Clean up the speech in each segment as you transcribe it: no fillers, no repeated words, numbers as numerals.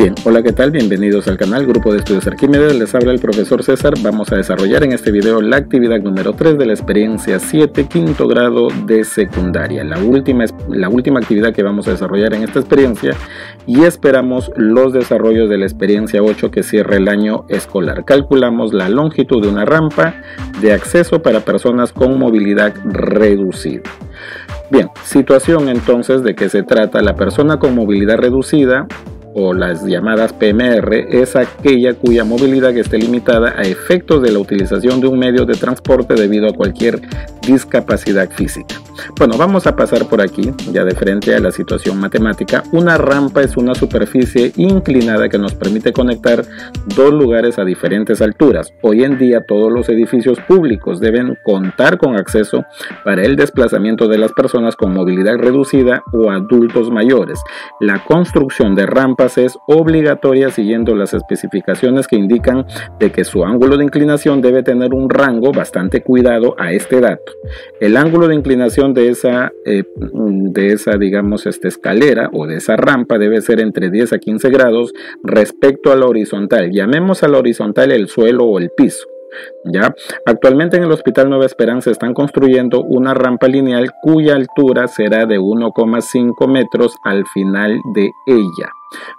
Bien, hola, ¿qué tal? Bienvenidos al canal Grupo de Estudios Arquímedes. Les habla el profesor César. Vamos a desarrollar en este video la actividad número 3 de la experiencia 7, quinto grado de secundaria. La última actividad que vamos a desarrollar en esta experiencia, y esperamos los desarrollos de la experiencia 8 que cierra el año escolar. Calculamos la longitud de una rampa de acceso para personas con movilidad reducida. Bien, situación entonces de que se trata. La persona con movilidad reducida, o las llamadas PMR, es aquella cuya movilidad esté limitada a efectos de la utilización de un medio de transporte debido a cualquier discapacidad física. Bueno, vamos a pasar por aquí, ya de frente a la situación matemática. Una rampa es una superficie inclinada que nos permite conectar dos lugares a diferentes alturas. Hoy en día todos los edificios públicos deben contar con acceso para el desplazamiento de las personas con movilidad reducida o adultos mayores. La construcción de rampas es obligatoria siguiendo las especificaciones que indican de que su ángulo de inclinación debe tener un rango. Bastante cuidado a este dato. El ángulo de inclinación de esa digamos escalera o de esa rampa debe ser entre 10 a 15 grados respecto a la horizontal. Llamemos a la horizontal el suelo o el piso. ¿Ya? Actualmente en el Hospital Nueva Esperanza están construyendo una rampa lineal cuya altura será de 1,5 metros al final de ella.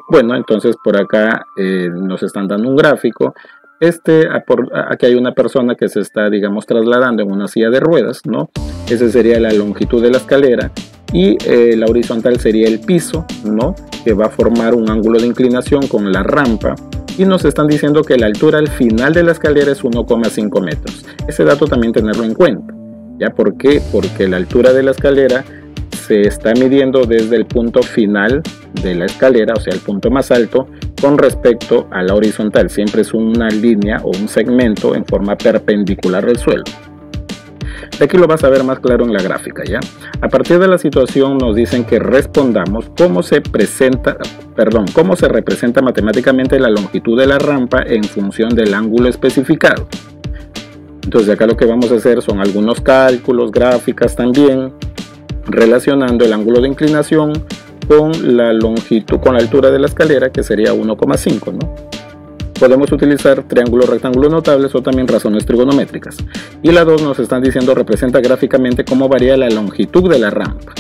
Bueno, entonces por acá nos están dando un gráfico. Aquí hay una persona que se está, digamos, trasladando en una silla de ruedas, ¿no? Esa sería la longitud de la escalera, y la horizontal sería el piso, ¿no? Que va a formar un ángulo de inclinación con la rampa. Y nos están diciendo que la altura al final de la escalera es 1,5 metros. Ese dato también tenerlo en cuenta. ¿Ya? ¿Por qué? Porque la altura de la escalera se está midiendo desde el punto final de la escalera, o sea, el punto más alto, con respecto a la horizontal. Siempre es una línea o un segmento en forma perpendicular al suelo. De aquí lo vas a ver más claro en la gráfica, ¿ya? A partir de la situación nos dicen que respondamos cómo se representa matemáticamente la longitud de la rampa en función del ángulo especificado. Entonces acá lo que vamos a hacer son algunos cálculos, gráficas también, relacionando el ángulo de inclinación con la longitud, con la altura de la escalera, que sería 1,5, ¿no? Podemos utilizar triángulos rectángulos notables o también razones trigonométricas. Y la 2 nos están diciendo representa gráficamente cómo varía la longitud de la rampa.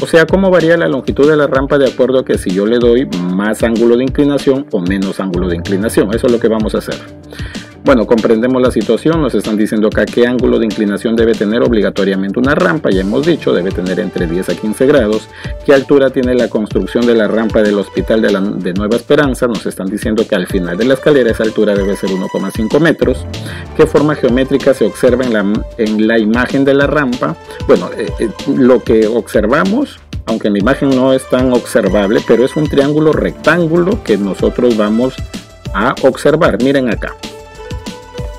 O sea, cómo varía la longitud de la rampa de acuerdo a que si yo le doy más ángulo de inclinación o menos ángulo de inclinación. Eso es lo que vamos a hacer. Bueno, comprendemos la situación. Nos están diciendo acá qué ángulo de inclinación debe tener obligatoriamente una rampa. Ya hemos dicho, debe tener entre 10 a 15 grados. ¿Qué altura tiene la construcción de la rampa del Hospital de Nueva Esperanza? Nos están diciendo que al final de la escalera esa altura debe ser 1,5 metros. ¿Qué forma geométrica se observa en la imagen de la rampa? Bueno, lo que observamos, aunque en la imagen no es tan observable, pero es un triángulo rectángulo que nosotros vamos a observar. Miren acá.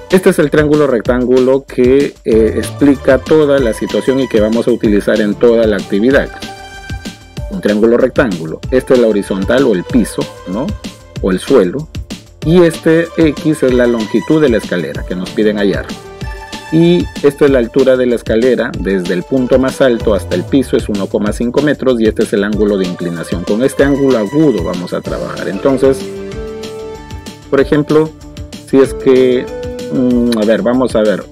Este es el triángulo rectángulo que explica toda la situación y que vamos a utilizar en toda la actividad. Un triángulo rectángulo. Esta es la horizontal o el piso, ¿no? O el suelo. Y este X es la longitud de la escalera que nos piden hallar. Y esta es la altura de la escalera desde el punto más alto hasta el piso, es 1,5 metros, y este es el ángulo de inclinación. Con este ángulo agudo vamos a trabajar. Entonces, por ejemplo, si es que vamos a ver,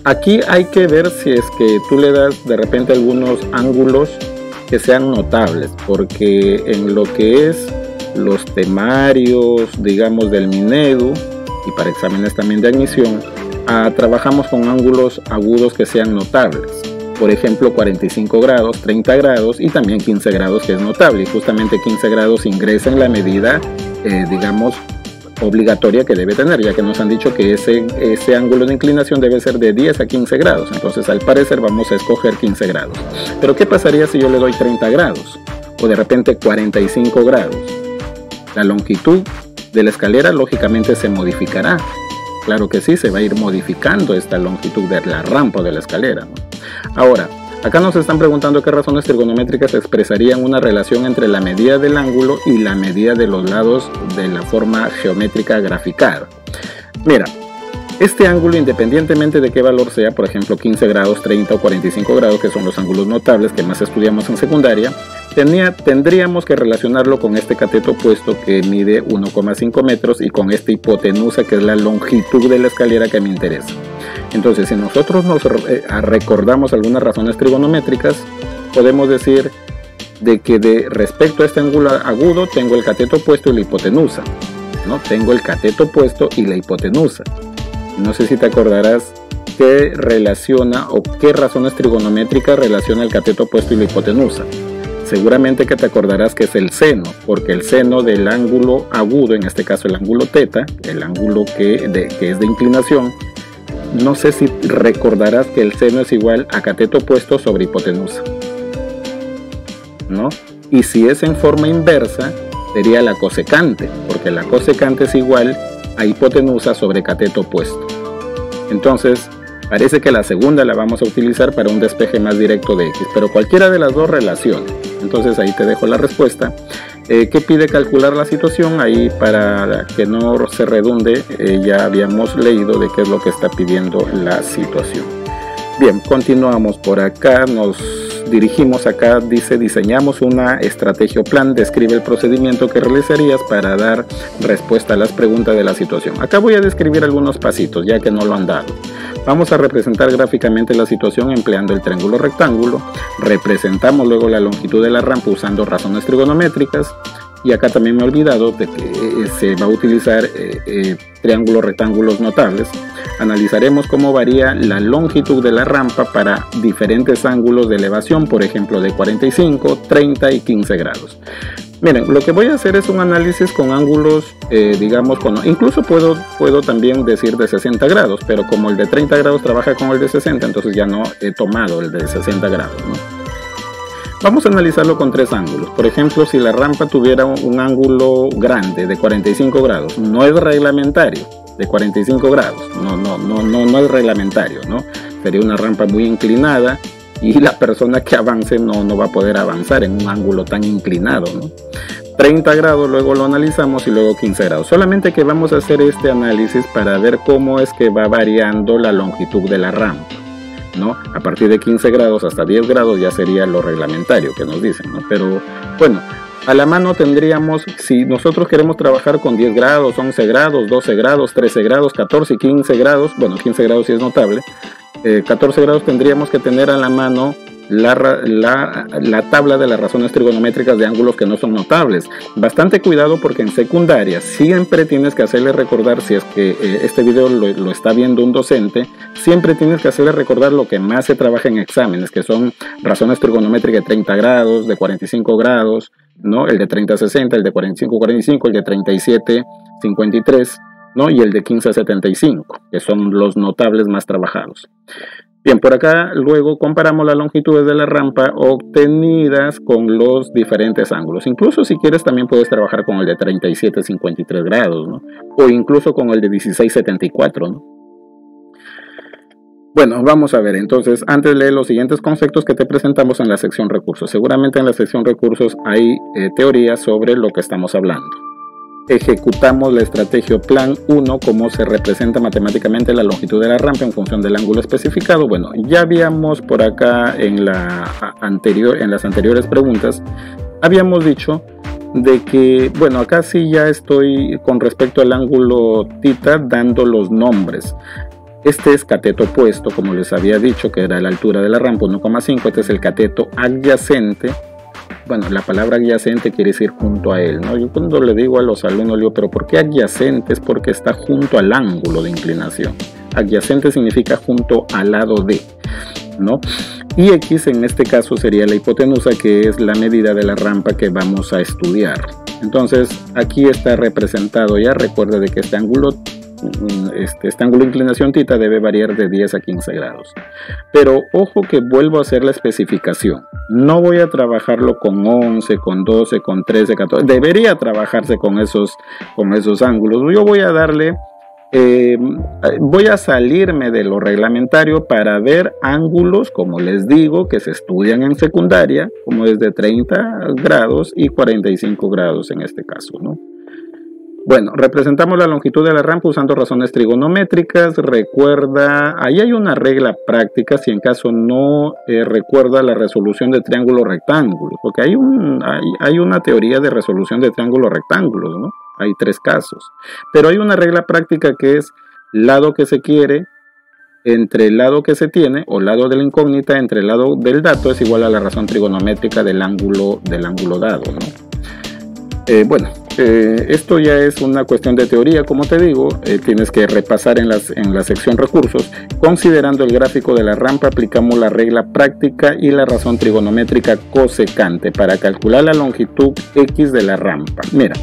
aquí hay que ver si es que tú le das de repente algunos ángulos que sean notables, porque en lo que es los temarios, digamos, del Minedu y para exámenes también de admisión, trabajamos con ángulos agudos que sean notables. Por ejemplo, 45 grados, 30 grados y también 15 grados, que es notable, y justamente 15 grados ingresa en la medida, digamos, obligatoria que debe tener, ya que nos han dicho que ese ángulo de inclinación debe ser de 10 a 15 grados. Entonces al parecer vamos a escoger 15 grados. Pero ¿qué pasaría si yo le doy 30 grados? O de repente 45 grados. La longitud de la escalera lógicamente se modificará. Claro que sí, se va a ir modificando esta longitud de la rampa de la escalera, ¿no? Ahora, acá nos están preguntando qué razones trigonométricas expresarían una relación entre la medida del ángulo y la medida de los lados de la forma geométrica graficada. Mira, Este ángulo, independientemente de qué valor sea, por ejemplo 15 grados, 30 o 45 grados, que son los ángulos notables que más estudiamos en secundaria, tendríamos que relacionarlo con este cateto opuesto que mide 1,5 metros y con esta hipotenusa que es la longitud de la escalera que me interesa. Entonces, si nosotros nos recordamos algunas razones trigonométricas, podemos decir de que respecto a este ángulo agudo tengo el cateto opuesto y la hipotenusa, ¿no? Tengo el cateto opuesto y la hipotenusa. No sé si te acordarás qué relaciona o qué razones trigonométricas relaciona el cateto opuesto y la hipotenusa. Seguramente que te acordarás que es el seno, porque el seno del ángulo agudo, en este caso el ángulo teta, el ángulo que es de inclinación, no sé si recordarás que el seno es igual a cateto opuesto sobre hipotenusa, ¿no? Y si es en forma inversa, sería la cosecante, porque la cosecante es igual a hipotenusa sobre cateto opuesto. Entonces, parece que la segunda la vamos a utilizar para un despeje más directo de X, pero cualquiera de las dos relaciona. Entonces ahí te dejo la respuesta. ¿Qué pide calcular la situación? Ahí, para que no se redunde, ya habíamos leído de qué es lo que está pidiendo la situación. Bien, continuamos por acá, nos dirigimos acá, dice: diseñamos una estrategia o plan, describe el procedimiento que realizarías para dar respuesta a las preguntas de la situación. Acá voy a describir algunos pasitos, ya que no lo han dado. Vamos a representar gráficamente la situación empleando el triángulo rectángulo. Representamos luego la longitud de la rampa usando razones trigonométricas. Y acá también me he olvidado de que se va a utilizar triángulos rectángulos notables. Analizaremos cómo varía la longitud de la rampa para diferentes ángulos de elevación, por ejemplo de 45, 30 y 15 grados. Miren, lo que voy a hacer es un análisis con ángulos, digamos, incluso puedo también decir de 60 grados, pero como el de 30 grados trabaja con el de 60, entonces ya no he tomado el de 60 grados, ¿no? Vamos a analizarlo con tres ángulos. Por ejemplo, si la rampa tuviera un ángulo grande de 45 grados, no es reglamentario, de 45 grados, no es reglamentario, ¿no? Sería una rampa muy inclinada y la persona que avance no va a poder avanzar en un ángulo tan inclinado, ¿no? 30 grados, luego lo analizamos, y luego 15 grados. Solamente que vamos a hacer este análisis para ver cómo es que va variando la longitud de la rampa, ¿no? A partir de 15 grados hasta 10 grados ya sería lo reglamentario que nos dicen, ¿no? Pero bueno, a la mano tendríamos, si nosotros queremos trabajar con 10 grados, 11 grados, 12 grados, 13 grados, 14 y 15 grados, bueno, 15 grados sí es notable, 14 grados tendríamos que tener a la mano la tabla de las razones trigonométricas de ángulos que no son notables. Bastante cuidado, porque en secundaria siempre tienes que hacerle recordar, si es que este video lo está viendo un docente, siempre tienes que hacerle recordar lo que más se trabaja en exámenes, que son razones trigonométricas de 30 grados, de 45 grados, ¿no? El de 30-60, el de 45-45, el de 37-53, ¿no? Y el de 15-75, que son los notables más trabajados. Bien, por acá luego comparamos las longitudes de la rampa obtenidas con los diferentes ángulos. Incluso si quieres también puedes trabajar con el de 37-53 grados, ¿no? O incluso con el de 16-74, ¿no? Bueno, vamos a ver entonces, antes de leer los siguientes conceptos que te presentamos en la sección recursos. Seguramente en la sección recursos hay teorías sobre lo que estamos hablando. Ejecutamos la estrategia o plan 1, cómo se representa matemáticamente la longitud de la rampa en función del ángulo especificado. Bueno, ya habíamos por acá en las anteriores preguntas, habíamos dicho de que, bueno, acá sí ya estoy con respecto al ángulo θ dando los nombres. Este es cateto opuesto, como les había dicho, que era la altura de la rampa 1,5. Este es el cateto adyacente. Bueno, la palabra adyacente quiere decir junto a él, ¿no? Yo cuando le digo a los alumnos, le digo, ¿pero por qué adyacente? Es porque está junto al ángulo de inclinación. Adyacente significa junto al lado de, ¿no? Y X en este caso sería la hipotenusa, que es la medida de la rampa que vamos a estudiar. Entonces, aquí está representado ya. Recuerda de que este ángulo de inclinación θ debe variar de 10 a 15 grados. Pero ojo que vuelvo a hacer la especificación. No voy a trabajarlo con 11, con 12, con 13, 14. Debería trabajarse con esos ángulos. Yo voy a darle, voy a salirme de lo reglamentario para ver ángulos, como les digo, que se estudian en secundaria, como desde 30 grados y 45 grados en este caso, ¿no? Bueno, representamos la longitud de la rampa usando razones trigonométricas. Recuerda, ahí hay una regla práctica si en caso no recuerda la resolución de triángulos rectángulos, porque hay una teoría de resolución de triángulos rectángulos, ¿no? Hay 3 casos, pero hay una regla práctica que es lado que se quiere entre el lado que se tiene, o lado de la incógnita entre el lado del dato, es igual a la razón trigonométrica del ángulo dado, ¿no? Esto ya es una cuestión de teoría, como te digo. Tienes que repasar en la sección recursos. Considerando el gráfico de la rampa, aplicamos la regla práctica y la razón trigonométrica cosecante para calcular la longitud X de la rampa. Mira,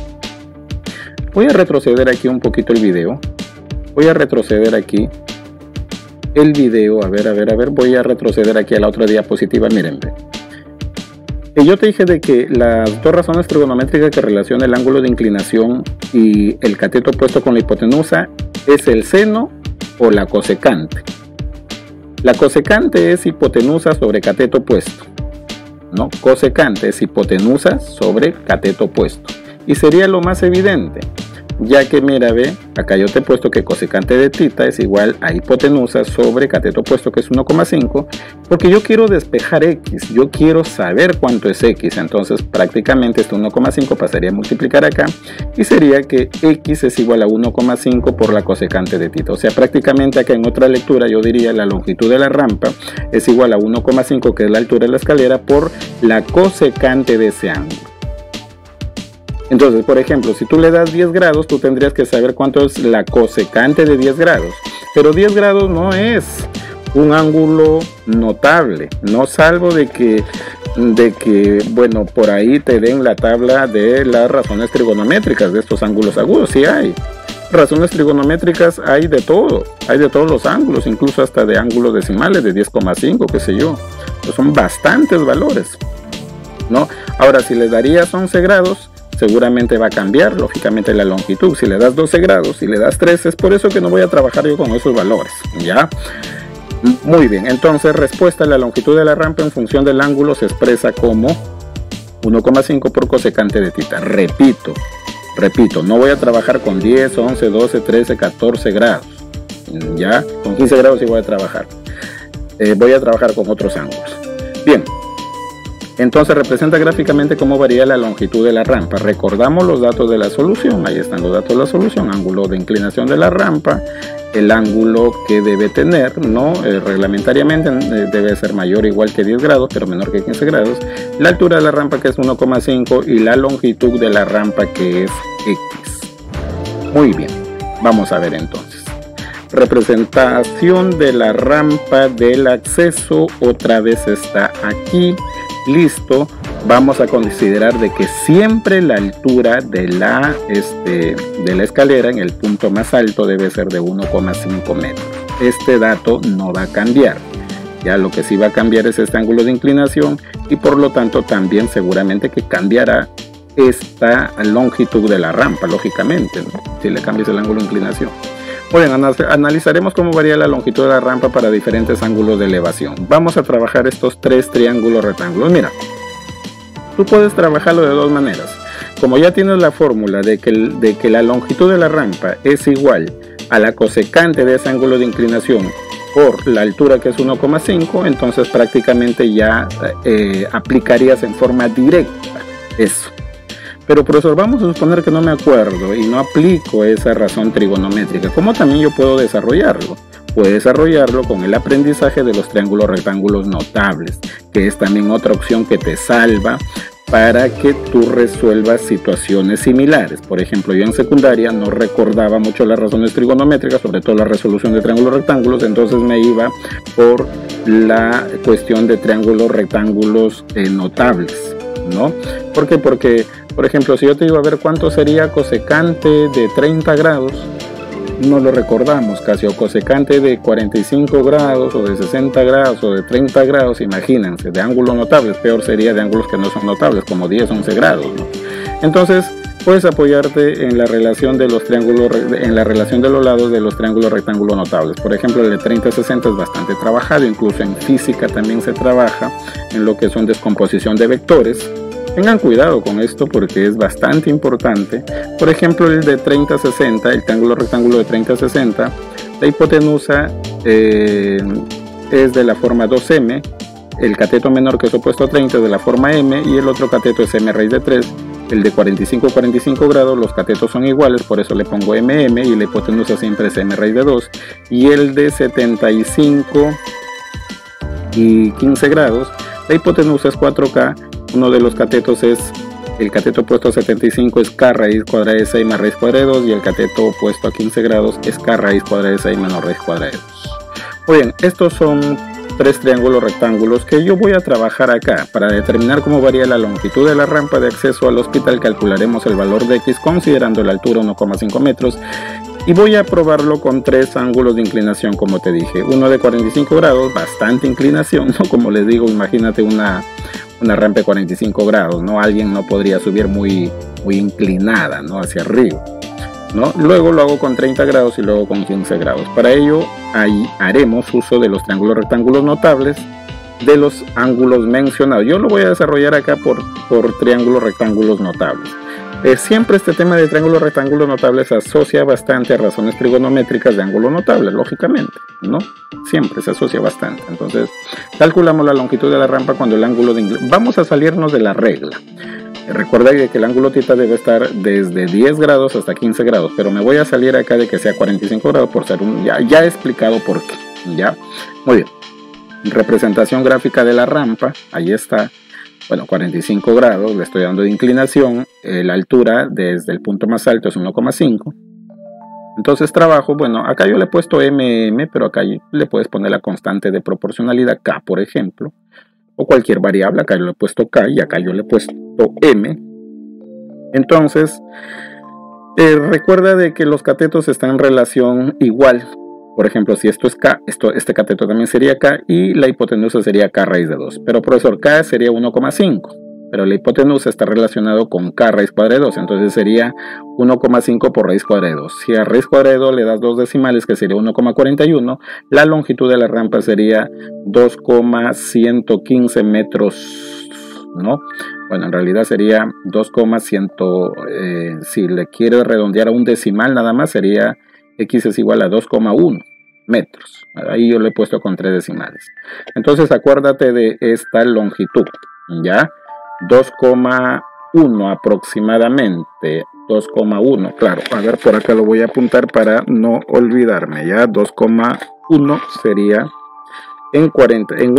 voy a retroceder aquí un poquito el video. Voy a retroceder aquí el video, a ver, voy a retroceder aquí a la otra diapositiva. Miren, yo te dije de que las 2 razones trigonométricas que relacionan el ángulo de inclinación y el cateto opuesto con la hipotenusa es el seno o la cosecante. La cosecante es hipotenusa sobre cateto opuesto, ¿no? Cosecante es hipotenusa sobre cateto opuesto. Y sería lo más evidente, ya que mira, ve, acá yo te he puesto que cosecante de θ es igual a hipotenusa sobre cateto opuesto, que es 1,5, porque yo quiero despejar x, yo quiero saber cuánto es x. Entonces prácticamente este 1,5 pasaría a multiplicar acá y sería que x es igual a 1,5 por la cosecante de θ. O sea, prácticamente acá en otra lectura yo diría la longitud de la rampa es igual a 1,5, que es la altura de la escalera, por la cosecante de ese ángulo. Entonces, por ejemplo, si tú le das 10 grados, tú tendrías que saber cuánto es la cosecante de 10 grados. Pero 10 grados no es un ángulo notable, no, salvo de que bueno, por ahí te den la tabla de las razones trigonométricas de estos ángulos agudos. Sí hay razones trigonométricas, hay de todo, hay de todos los ángulos, incluso hasta de ángulos decimales de 10,5, qué sé yo. Pues son bastantes valores, ¿no? Ahora, si le darías 11 grados, seguramente va a cambiar, lógicamente, la longitud. Si le das 12 grados, si le das 13, es por eso que no voy a trabajar yo con esos valores, ¿ya? Muy bien, entonces, respuesta: la longitud de la rampa en función del ángulo se expresa como 1,5 por cosecante de θ. Repito, no voy a trabajar con 10, 11, 12, 13, 14 grados, ¿ya? Con 15 grados sí voy a trabajar. Voy a trabajar con otros ángulos. Bien. Entonces representa gráficamente cómo varía la longitud de la rampa. Recordamos los datos de la solución. Ahí están los datos de la solución: ángulo de inclinación de la rampa, el ángulo que debe tener, ¿no? Reglamentariamente debe ser mayor o igual que 10 grados, pero menor que 15 grados. La altura de la rampa, que es 1,5, y la longitud de la rampa, que es X. Muy bien, vamos a ver entonces. Representación de la rampa del acceso, otra vez está aquí. Listo, vamos a considerar de que siempre la altura de la escalera en el punto más alto debe ser de 1,5 metros. Este dato no va a cambiar. Ya lo que sí va a cambiar es este ángulo de inclinación, y por lo tanto también seguramente que cambiará esta longitud de la rampa, lógicamente, ¿no? Si le cambias el ángulo de inclinación. Bueno, analizaremos cómo varía la longitud de la rampa para diferentes ángulos de elevación. Vamos a trabajar estos 3 triángulos rectángulos. Mira, tú puedes trabajarlo de 2 maneras. Como ya tienes la fórmula de que la longitud de la rampa es igual a la cosecante de ese ángulo de inclinación por la altura, que es 1,5, entonces prácticamente ya aplicarías en forma directa eso. Pero profesor, vamos a suponer que no me acuerdo y no aplico esa razón trigonométrica. ¿Cómo también yo puedo desarrollarlo? Puedes desarrollarlo con el aprendizaje de los triángulos rectángulos notables, que es también otra opción que te salva para que tú resuelvas situaciones similares. Por ejemplo, yo en secundaria no recordaba mucho las razones trigonométricas, sobre todo la resolución de triángulos rectángulos, entonces me iba por la cuestión de triángulos rectángulos notables, ¿no? ¿Por qué? Porque, por ejemplo, si yo te digo, a ver, ¿cuánto sería cosecante de 30 grados? No lo recordamos casi, o cosecante de 45 grados, o de 60 grados, o de 30 grados, imagínense, de ángulos notables. Peor sería de ángulos que no son notables, como 10, 11 grados, ¿no? Entonces, puedes apoyarte en la relación de los triángulos, en la relación de los lados de los triángulos rectángulos notables. Por ejemplo, el de 30-60 es bastante trabajado, incluso en física también se trabaja en lo que son descomposición de vectores, Tengan cuidado con esto porque es bastante importante. Por ejemplo, el de 30-60, el triángulo rectángulo de 30-60, la hipotenusa es de la forma 2m, el cateto menor que es opuesto a 30 es de la forma m y el otro cateto es m raíz de 3. El de 45 grados, los catetos son iguales, por eso le pongo mm, y la hipotenusa siempre es m raíz de 2. Y el de 75 y 15 grados, la hipotenusa es 4k. Uno de los catetos es, el cateto opuesto a 75 es k raíz cuadrada de 6 más raíz cuadrada de 2, y el cateto opuesto a 15 grados es k raíz cuadrada de 6 menos raíz cuadrada de 2. Muy bien, estos son 3 triángulos rectángulos que yo voy a trabajar acá. Para determinar cómo varía la longitud de la rampa de acceso al hospital, calcularemos el valor de x considerando la altura 1,5 metros y voy a probarlo con 3 ángulos de inclinación, como te dije. Uno de 45 grados, bastante inclinación, ¿no? Como les digo, imagínate una rampa de 45 grados, ¿no? Alguien no podría subir muy inclinada, ¿no? Hacia arriba, ¿no? Luego lo hago con 30 grados y luego con 15 grados. Para ello, ahí haremos uso de los triángulos rectángulos notables de los ángulos mencionados. Yo lo voy a desarrollar acá por triángulos rectángulos notables. Siempre este tema de triángulos rectángulos notables se asocia bastante a razones trigonométricas de ángulo notable, lógicamente, ¿no? Siempre se asocia bastante. Entonces, calculamos la longitud de la rampa cuando el ángulo de inclinación. Vamos a salirnos de la regla. Recuerda que el ángulo θ debe estar desde 10 grados hasta 15 grados, pero me voy a salir acá de que sea 45 grados por ser ya he explicado por qué, ¿ya? Muy bien. Representación gráfica de la rampa, ahí está. Bueno, 45 grados, le estoy dando de inclinación, la altura desde el punto más alto es 1,5. Entonces trabajo, bueno, acá yo le he puesto mm, pero acá le puedes poner la constante de proporcionalidad k, por ejemplo, o cualquier variable. Acá yo le he puesto k y acá yo le he puesto m. Entonces, recuerda de que los catetos están en relación igual. Por ejemplo, si esto es k, este cateto también sería k y la hipotenusa sería k raíz de 2. Pero profesor, k sería 1,5. Pero la hipotenusa está relacionado con k raíz cuadrada de 2. Entonces sería 1,5 por raíz cuadrada de 2. Si a raíz cuadrada de 2 le das 2 decimales, que sería 1,41, la longitud de la rampa sería 2,115 metros, ¿no? Bueno, en realidad sería 2,100, si le quiero redondear a un decimal nada más, sería x es igual a 2,1 metros. Ahí yo le he puesto con 3 decimales. Entonces acuérdate de esta longitud, ¿ya? 2,1 aproximadamente. 2,1, claro. A ver, por acá lo voy a apuntar para no olvidarme, ¿ya? 2,1 sería en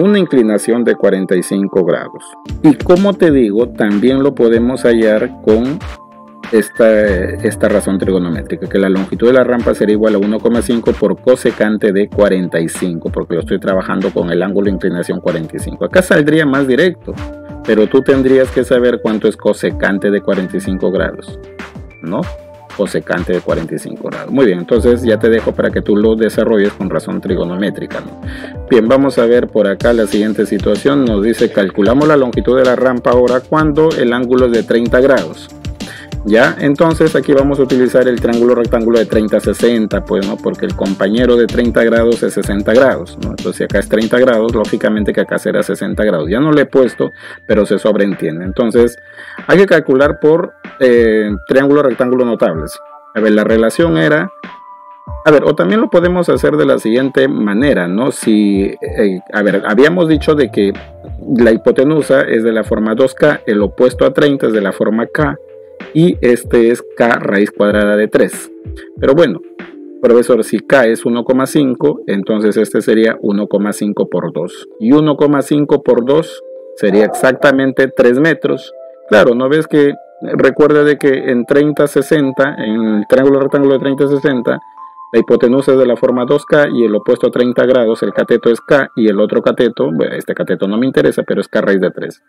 una inclinación de 45 grados. Y como te digo, también lo podemos hallar con esta razón trigonométrica, que la longitud de la rampa sería igual a 1,5 por cosecante de 45, porque lo estoy trabajando con el ángulo de inclinación 45. Acá saldría más directo, pero tú tendrías que saber cuánto es cosecante de 45 grados, ¿no? Cosecante de 45 grados. Muy bien, entonces ya te dejo para que tú lo desarrolles con razón trigonométrica, ¿no? Bien, vamos a ver por acá la siguiente situación. Nos dice, calculamos la longitud de la rampa ahora cuando el ángulo es de 30 grados. Ya, entonces aquí vamos a utilizar el triángulo rectángulo de 30-60, pues, ¿no? Porque el compañero de 30 grados es 60 grados, ¿no? Entonces si acá es 30 grados, lógicamente que acá será 60 grados. Ya no le he puesto, pero se sobreentiende. Entonces hay que calcular por triángulo rectángulo notables. A ver, la relación era... A ver, o también lo podemos hacer de la siguiente manera, ¿no? Si, a ver, habíamos dicho de que la hipotenusa es de la forma 2k, el opuesto a 30 es de la forma k, y este es k raíz cuadrada de 3. Pero bueno, profesor, si k es 1,5, entonces este sería 1,5 por 2. Y 1,5 por 2 sería exactamente 3 metros. Claro, ¿no ves que? Recuerda de que en 30-60, en el triángulo rectángulo de 30-60, la hipotenusa es de la forma 2k y el opuesto a 30 grados, el cateto es k y el otro cateto, bueno, este cateto no me interesa, pero es k raíz de 3.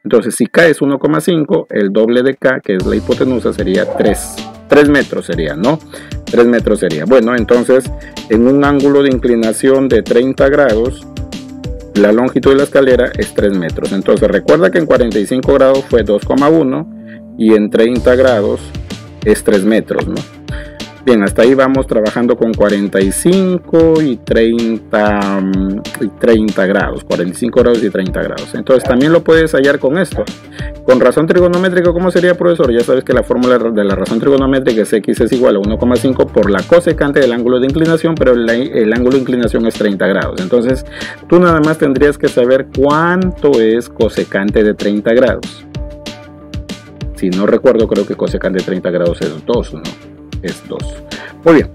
Entonces, si k es 1,5, el doble de k, que es la hipotenusa, sería 3. 3 metros sería, ¿no? 3 metros sería. Bueno, entonces, en un ángulo de inclinación de 30 grados, la longitud de la escalera es 3 metros. Entonces, recuerda que en 45 grados fue 2,1 y en 30 grados es 3 metros, ¿no? Bien, hasta ahí vamos trabajando con 45 y 30 grados, 45 grados y 30 grados. Entonces también lo puedes hallar con esto. Con razón trigonométrica, ¿cómo sería, profesor? Ya sabes que la fórmula de la razón trigonométrica es x es igual a 1,5 por la cosecante del ángulo de inclinación, pero el ángulo de inclinación es 30 grados. Entonces tú nada más tendrías que saber cuánto es cosecante de 30 grados. Si no recuerdo, creo que cosecante de 30 grados es 2, ¿no? Es 2. Muy bien.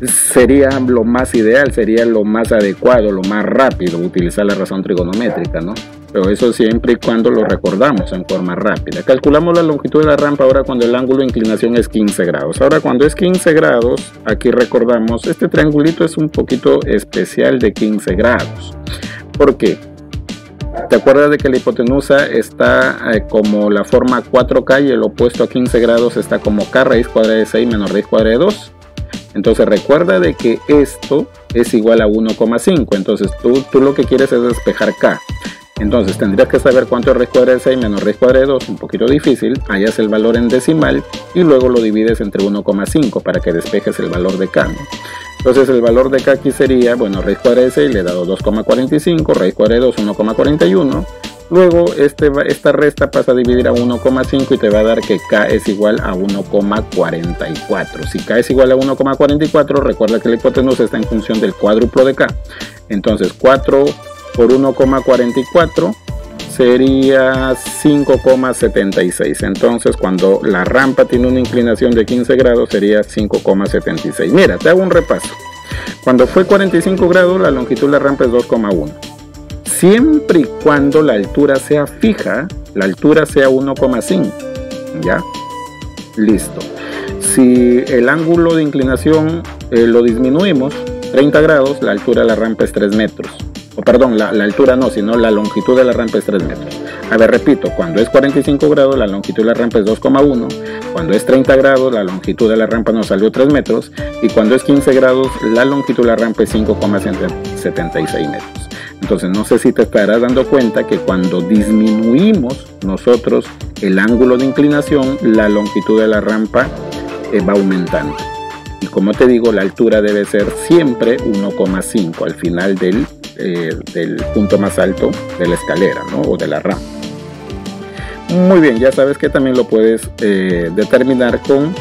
Sería lo más ideal, sería lo más adecuado, lo más rápido utilizar la razón trigonométrica, ¿no? Pero eso siempre y cuando lo recordamos en forma rápida. Calculamos la longitud de la rampa ahora cuando el ángulo de inclinación es 15 grados. Ahora cuando es 15 grados, aquí recordamos, este triangulito es un poquito especial de 15 grados. ¿Por qué? ¿Te acuerdas de que la hipotenusa está como la forma 4K y el opuesto a 15 grados está como K raíz cuadrada de 6 menos raíz cuadrada de 2? Entonces recuerda de que esto es igual a 1,5. Entonces tú lo que quieres es despejar K. Entonces tendrías que saber cuánto es raíz cuadrada de 6 menos raíz cuadrada de 2, un poquito difícil. Hallas el valor en decimal y luego lo divides entre 1,5 para que despejes el valor de K, ¿no? Entonces el valor de K aquí sería, bueno, raíz cuadrada de 6 le he dado 2,45, raíz cuadrada de 2 1,41. Luego esta resta pasa a dividir a 1,5 y te va a dar que K es igual a 1,44. Si K es igual a 1,44, recuerda que la hipotenusa está en función del cuádruplo de K. Entonces 4 por 1,44 sería 5,76. Entonces cuando la rampa tiene una inclinación de 15 grados sería 5,76. Mira, te hago un repaso. Cuando fue 45 grados la longitud de la rampa es 2,1. Siempre y cuando la altura sea fija, la altura sea 1,5. ¿Ya? Listo. Si el ángulo de inclinación lo disminuimos 30 grados, la altura de la rampa es 3 metros. O perdón, la altura no, sino la longitud de la rampa es 3 metros. A ver, repito, cuando es 45 grados la longitud de la rampa es 2,1. Cuando es 30 grados la longitud de la rampa nos salió 3 metros. Y cuando es 15 grados la longitud de la rampa es 5,76 metros. Entonces no sé si te estarás dando cuenta que cuando disminuimos nosotros el ángulo de inclinación, la longitud de la rampa va aumentando. Y como te digo, la altura debe ser siempre 1,5 al final del punto más alto de la escalera, ¿no? O de la rampa. Muy bien, ya sabes que también lo puedes determinar con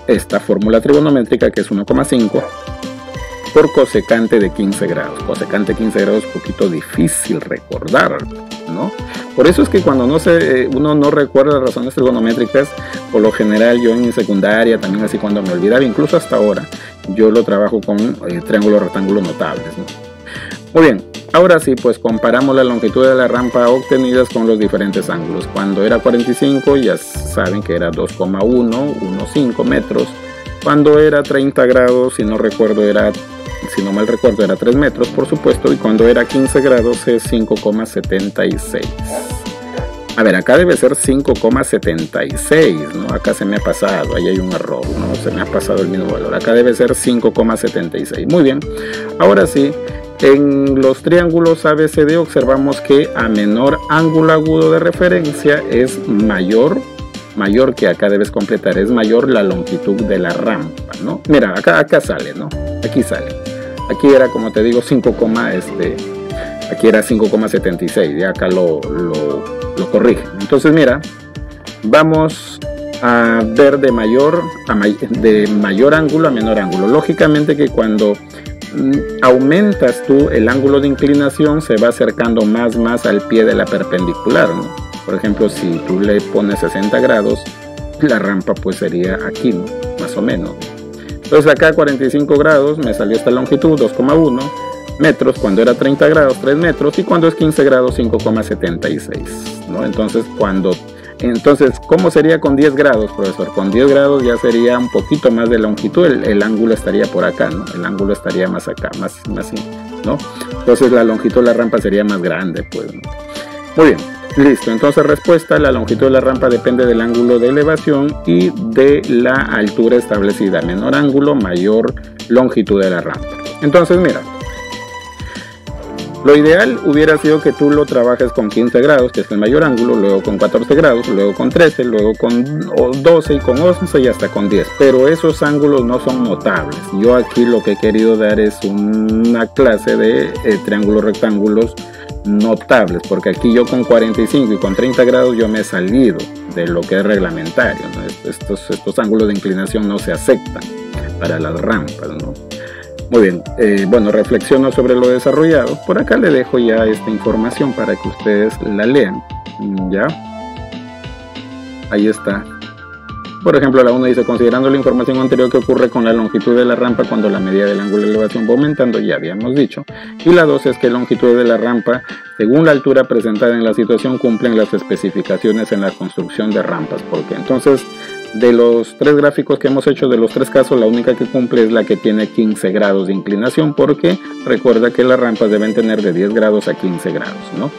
esta fórmula trigonométrica que es 1,5 por cosecante de 15 grados. Cosecante de 15 grados es un poquito difícil recordar, ¿no? Por eso es que cuando uno no recuerda las razones trigonométricas, por lo general yo en mi secundaria, también así cuando me olvidaba, incluso hasta ahora, yo lo trabajo con triángulos rectángulos notables, ¿no? Muy bien, ahora sí, pues comparamos la longitud de la rampa obtenidas con los diferentes ángulos. Cuando era 45 ya saben que era 2,115 metros. Cuando era 30 grados, si no mal recuerdo, era 3 metros, por supuesto. Y cuando era 15 grados es 5,76. A ver, acá debe ser 5,76, ¿no? Acá se me ha pasado, ahí hay un error, ¿no? Se me ha pasado el mismo valor. Acá debe ser 5,76. Muy bien, ahora sí. En los triángulos ABCD observamos que a menor ángulo agudo de referencia es mayor que acá debes completar, es mayor la longitud de la rampa, ¿no? Mira, acá sale, ¿no? Aquí sale. Aquí era, como te digo, aquí era 5,76, ya acá lo corrige. Entonces, mira, vamos a ver de mayor ángulo a menor ángulo. Lógicamente que cuando aumentas tú el ángulo de inclinación se va acercando más al pie de la perpendicular, ¿no? Por ejemplo, si tú le pones 60 grados la rampa pues sería aquí, ¿no? Más o menos. Entonces acá 45 grados me salió esta longitud 2,1 metros, cuando era 30 grados 3 metros y cuando es 15 grados 5,76, ¿no? Entonces ¿cómo sería con 10 grados, profesor? Con 10 grados ya sería un poquito más de longitud, el ángulo estaría por acá, ¿no? El ángulo estaría más acá, más, ¿no? Entonces la longitud de la rampa sería más grande, pues, ¿no? Muy bien, listo. Entonces respuesta, la longitud de la rampa depende del ángulo de elevación y de la altura establecida. Menor ángulo, mayor longitud de la rampa. Entonces, mira, Lo ideal hubiera sido que tú lo trabajes con 15 grados, que es el mayor ángulo, luego con 14 grados, luego con 13, luego con 12 y con 11 y hasta con 10. Pero esos ángulos no son notables. Yo aquí lo que he querido dar es una clase de triángulos rectángulos notables, porque aquí yo con 45 y con 30 grados yo me he salido de lo que es reglamentario, ¿no? Estos ángulos de inclinación no se aceptan para las rampas, ¿no? Muy bien, bueno, reflexiono sobre lo desarrollado. Por acá le dejo ya esta información para que ustedes la lean. Ya, ahí está. Por ejemplo, la 1 dice, considerando la información anterior que ocurre con la longitud de la rampa cuando la medida del ángulo de elevación va aumentando, ya habíamos dicho. Y la 2 es que la longitud de la rampa, según la altura presentada en la situación, cumplen las especificaciones en la construcción de rampas. Porque entonces, de los 3 gráficos que hemos hecho, de los 3 casos, la única que cumple es la que tiene 15 grados de inclinación, porque recuerda que las rampas deben tener de 10 grados a 15 grados, ¿no?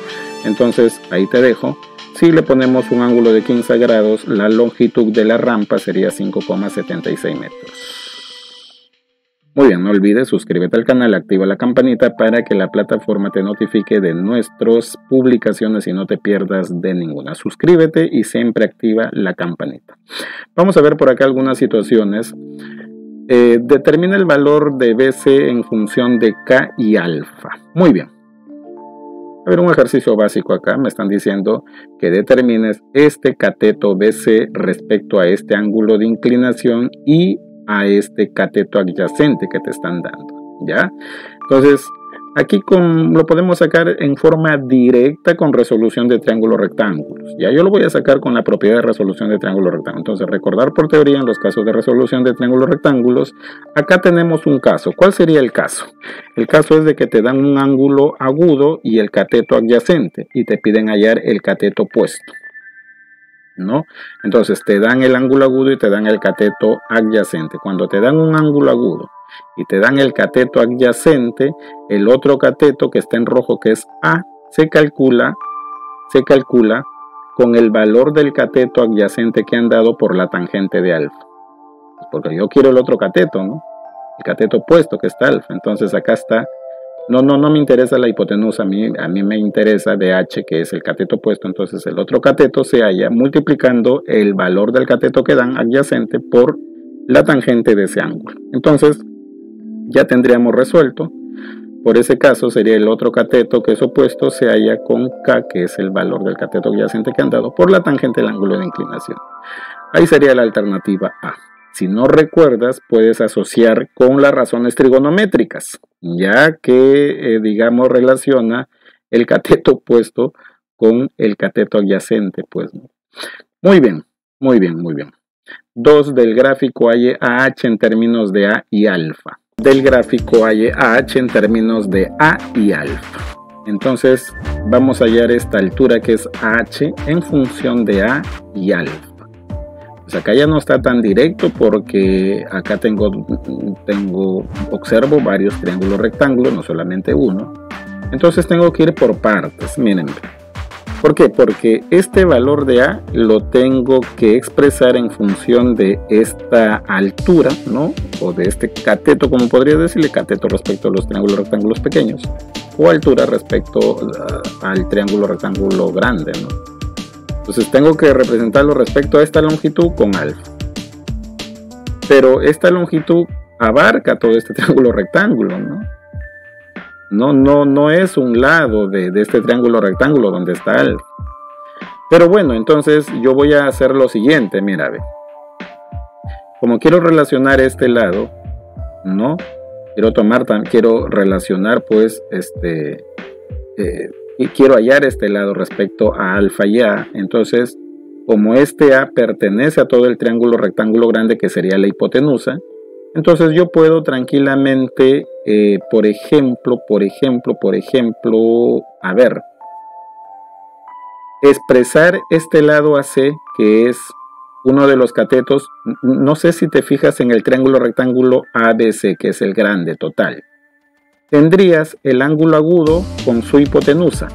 Entonces, ahí te dejo. Si le ponemos un ángulo de 15 grados, la longitud de la rampa sería 5,76 metros. Muy bien, no olvides suscríbete al canal, activa la campanita para que la plataforma te notifique de nuestras publicaciones y no te pierdas de ninguna. Suscríbete y siempre activa la campanita. Vamos a ver por acá algunas situaciones. Determina el valor de BC en función de K y alfa. Muy bien. A ver, un ejercicio básico acá, me están diciendo que determines este cateto BC respecto a este ángulo de inclinación y a este cateto adyacente que te están dando, ¿ya? Entonces, aquí lo podemos sacar en forma directa con resolución de triángulos rectángulos. Ya yo lo voy a sacar con la propiedad de resolución de triángulos rectángulos. Entonces, recordar por teoría en los casos de resolución de triángulos rectángulos, acá tenemos un caso. ¿Cuál sería el caso? El caso es de que te dan un ángulo agudo y el cateto adyacente y te piden hallar el cateto opuesto, ¿no? Entonces, te dan el ángulo agudo y te dan el cateto adyacente. Cuando te dan un ángulo agudo y te dan el cateto adyacente, el otro cateto que está en rojo, que es A, se calcula con el valor del cateto adyacente que han dado por la tangente de alfa. Porque yo quiero el otro cateto, ¿no? El cateto opuesto que está alfa. Entonces acá está. No me interesa la hipotenusa, a mí me interesa DH, que es el cateto opuesto. Entonces el otro cateto se halla multiplicando el valor del cateto que dan adyacente por la tangente de ese ángulo. Entonces ya tendríamos resuelto. Por ese caso sería el otro cateto que es opuesto se halla con K, que es el valor del cateto adyacente que han dado por la tangente del ángulo de inclinación. Ahí sería la alternativa A. Si no recuerdas, puedes asociar con las razones trigonométricas, ya que, digamos, relaciona el cateto opuesto con el cateto adyacente, pues. Muy bien, muy bien, muy bien. 2 del gráfico halle AH en términos de A y alfa. Del gráfico halle AH en términos de A y alfa. Entonces, vamos a hallar esta altura que es AH en función de A y alfa. Pues acá ya no está tan directo porque acá observo varios triángulos rectángulos, no solamente uno. Entonces tengo que ir por partes, miren. ¿Por qué? Porque este valor de A lo tengo que expresar en función de esta altura, ¿no? O de este cateto, como podría decirle, cateto respecto a los triángulos rectángulos pequeños, o altura respecto al triángulo rectángulo grande, ¿no? Entonces tengo que representarlo respecto a esta longitud con alfa. Pero esta longitud abarca todo este triángulo rectángulo, ¿no? No es un lado de este triángulo rectángulo donde está alfa. Pero bueno, entonces yo voy a hacer lo siguiente, mira, ve. Como quiero relacionar este lado, ¿no? Quiero relacionar pues y quiero hallar este lado respecto a alfa y A. Entonces, como este A pertenece a todo el triángulo rectángulo grande que sería la hipotenusa, entonces yo puedo tranquilamente, por ejemplo, a ver, expresar este lado AC, que es uno de los catetos. No sé si te fijas en el triángulo rectángulo ABC, que es el grande total. Tendrías el ángulo agudo con su hipotenusa.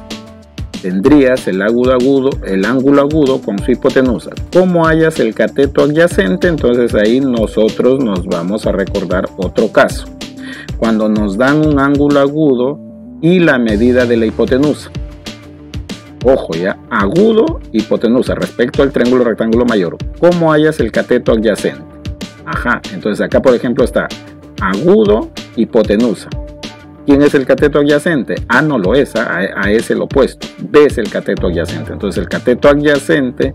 Tendrías el ángulo agudo con su hipotenusa. ¿Cómo hallas el cateto adyacente? Entonces ahí nosotros nos vamos a recordar otro caso. Cuando nos dan un ángulo agudo y la medida de la hipotenusa. Ojo ya, agudo, hipotenusa, respecto al triángulo rectángulo mayor. ¿Cómo hallas el cateto adyacente? Ajá, entonces acá por ejemplo está agudo, hipotenusa. ¿Quién es el cateto adyacente? A no lo es, A es el opuesto, B es el cateto adyacente. Entonces el cateto adyacente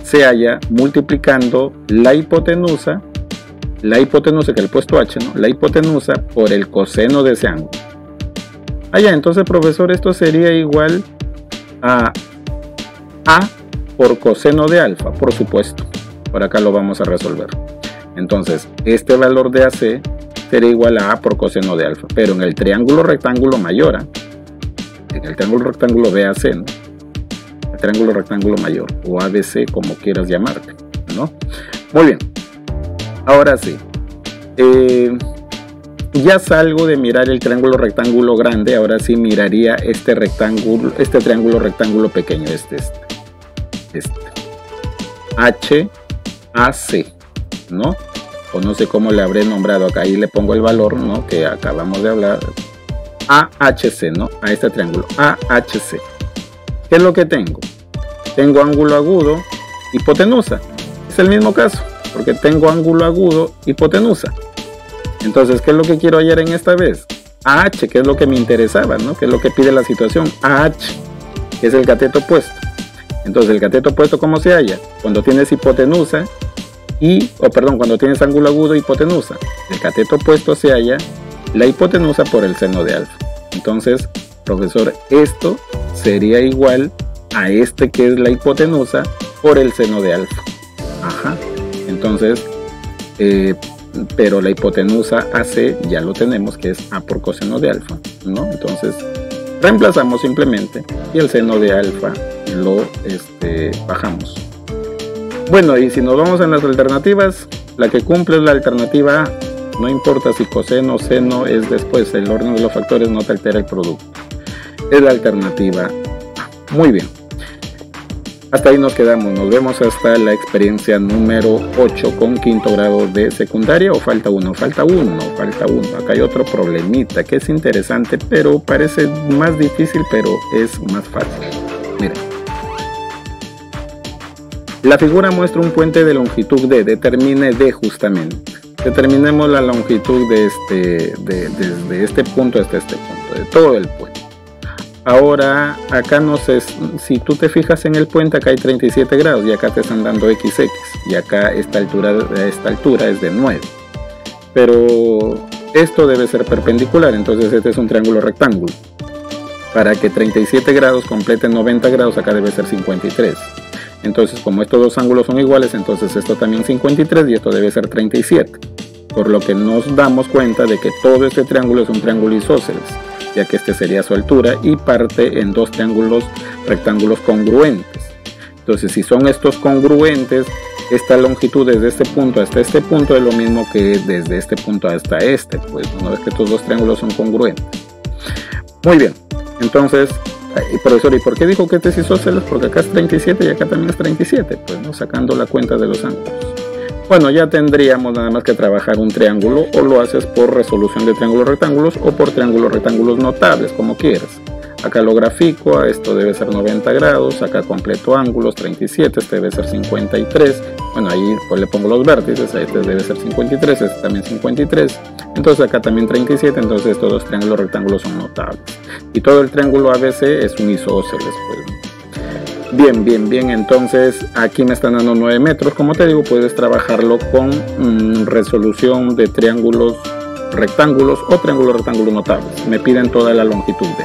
se halla multiplicando la hipotenusa que es el puesto H, ¿no? La hipotenusa por el coseno de ese ángulo. Ya, entonces profesor, esto sería igual a por coseno de alfa, por supuesto. Por acá lo vamos a resolver. Entonces, este valor de AC sería igual a por coseno de alfa, pero en el triángulo rectángulo mayor, en el triángulo rectángulo BAC, ¿no? El triángulo rectángulo mayor, o ABC, como quieras llamarte, ¿no? Muy bien. Ahora sí. Ya salgo de mirar el triángulo rectángulo grande, ahora sí miraría este triángulo rectángulo pequeño, este. HAC, ¿no? O no sé cómo le habré nombrado acá, ahí le pongo el valor, ¿no? Que acabamos de hablar. AHC, ¿no? A este triángulo, AHC. ¿Qué es lo que tengo? Tengo ángulo agudo, hipotenusa. Es el mismo caso, porque tengo ángulo agudo, hipotenusa. Entonces, ¿qué es lo que quiero hallar en esta vez? AH, que es lo que me interesaba, ¿no? Que es lo que pide la situación. AH, que es el cateto opuesto. Entonces, el cateto opuesto, ¿cómo se halla? Cuando tienes hipotenusa cuando tienes ángulo agudo, hipotenusa. El cateto opuesto se halla la hipotenusa por el seno de alfa. Entonces, profesor, esto sería igual a este que es la hipotenusa por el seno de alfa. Ajá. Entonces, pero la hipotenusa AC ya lo tenemos, que es A por coseno de alfa, ¿no? Entonces reemplazamos simplemente y el seno de alfa lo bajamos. Bueno, y si nos vamos en las alternativas, la que cumple es la alternativa A. No importa si coseno o seno es después, el orden de los factores no te altera el producto. Es la alternativa A. Muy bien. Hasta ahí nos quedamos, nos vemos hasta la experiencia número 8 con quinto grado de secundaria. ¿O falta uno? Falta uno. Acá hay otro problemita que es interesante, pero parece más difícil, pero es más fácil. Miren. La figura muestra un puente de longitud D, determine D justamente. Determinemos la longitud de desde este punto hasta este punto, de todo el puente. Ahora, acá no sé, si tú te fijas en el puente, acá hay 37 grados y acá te están dando XX. Y acá esta altura es de 9. Pero esto debe ser perpendicular, entonces este es un triángulo rectángulo. Para que 37 grados complete 90 grados, acá debe ser 53. Entonces, como estos dos ángulos son iguales, entonces esto también 53 y esto debe ser 37. Por lo que nos damos cuenta de que todo este triángulo es un triángulo isósceles, ya que este sería su altura y parte en dos rectángulos congruentes. Entonces, si son estos congruentes, esta longitud desde este punto hasta este punto es lo mismo que desde este punto hasta este, pues una vez que estos dos triángulos son congruentes. Muy bien, entonces, profesor, ¿y por qué dijo que este es isósceles? Porque acá es 37 y acá también es 37, pues no, sacando la cuenta de los ángulos. Bueno, ya tendríamos nada más que trabajar un triángulo, o lo haces por resolución de triángulos rectángulos o por triángulos rectángulos notables, como quieras. Acá lo grafico, esto debe ser 90 grados, acá completo ángulos, 37, este debe ser 53, bueno, ahí pues le pongo los vértices, este debe ser 53, este también 53, entonces acá también 37, entonces estos dos triángulos rectángulos son notables. Y todo el triángulo ABC es un isósceles, pues. Bien, entonces aquí me están dando 9 metros, como te digo, puedes trabajarlo con resolución de triángulos rectángulos o triángulos rectángulos notables, me piden toda la longitud de.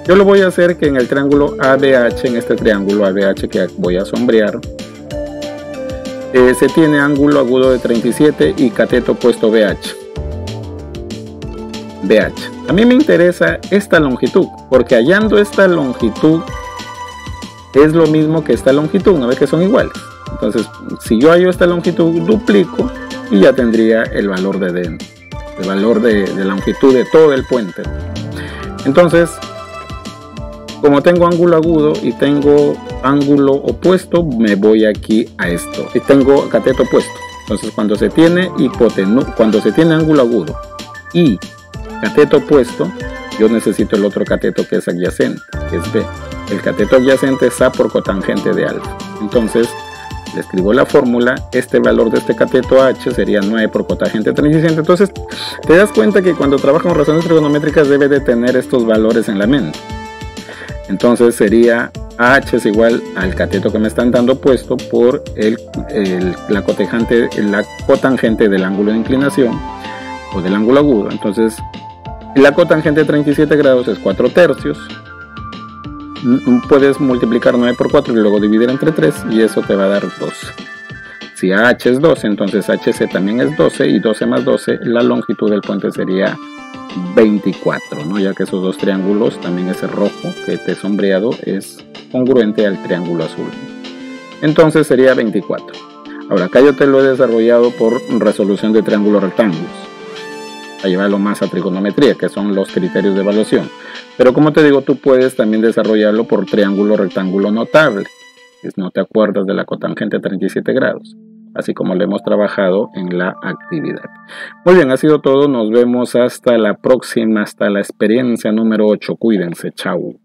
Yo lo voy a hacer que en el triángulo ABH, en este triángulo ABH que voy a sombrear, se tiene ángulo agudo de 37 y cateto opuesto BH. A mí me interesa esta longitud, porque hallando esta longitud es lo mismo que esta longitud, una vez que son iguales. Entonces, si yo hallo esta longitud, duplico y ya tendría el valor de D, el valor de longitud de todo el puente. Entonces, como tengo ángulo agudo y tengo ángulo opuesto, me voy aquí a esto. Y tengo cateto opuesto. Entonces, cuando se tiene ángulo agudo y cateto opuesto, yo necesito el otro cateto que es adyacente, que es B. El cateto adyacente es A por cotangente de alfa. Entonces, le escribo la fórmula, este valor de este cateto H sería 9 por cotangente 37. Entonces, te das cuenta que cuando trabajas con razones trigonométricas debe de tener estos valores en la mente. Entonces sería AH es igual al cateto que me están dando puesto por la cotangente del ángulo de inclinación o del ángulo agudo. Entonces, la cotangente de 37 grados es 4/3. Puedes multiplicar 9 por 4 y luego dividir entre 3 y eso te va a dar 12. Si AH es 12, entonces HC también es 12 y 12 más 12, la longitud del puente sería 24, ¿no? Ya que esos dos triángulos, también ese rojo que te he sombreado es congruente al triángulo azul. Entonces sería 24. Ahora acá yo te lo he desarrollado por resolución de triángulos rectángulos. A llevarlo más a trigonometría, que son los criterios de evaluación. Pero como te digo, tú puedes también desarrollarlo por triángulo rectángulo notable. No te acuerdas de la cotangente 37 grados. Así como lo hemos trabajado en la actividad. Muy bien, ha sido todo. Nos vemos hasta la próxima, hasta la experiencia número 8. Cuídense, chao.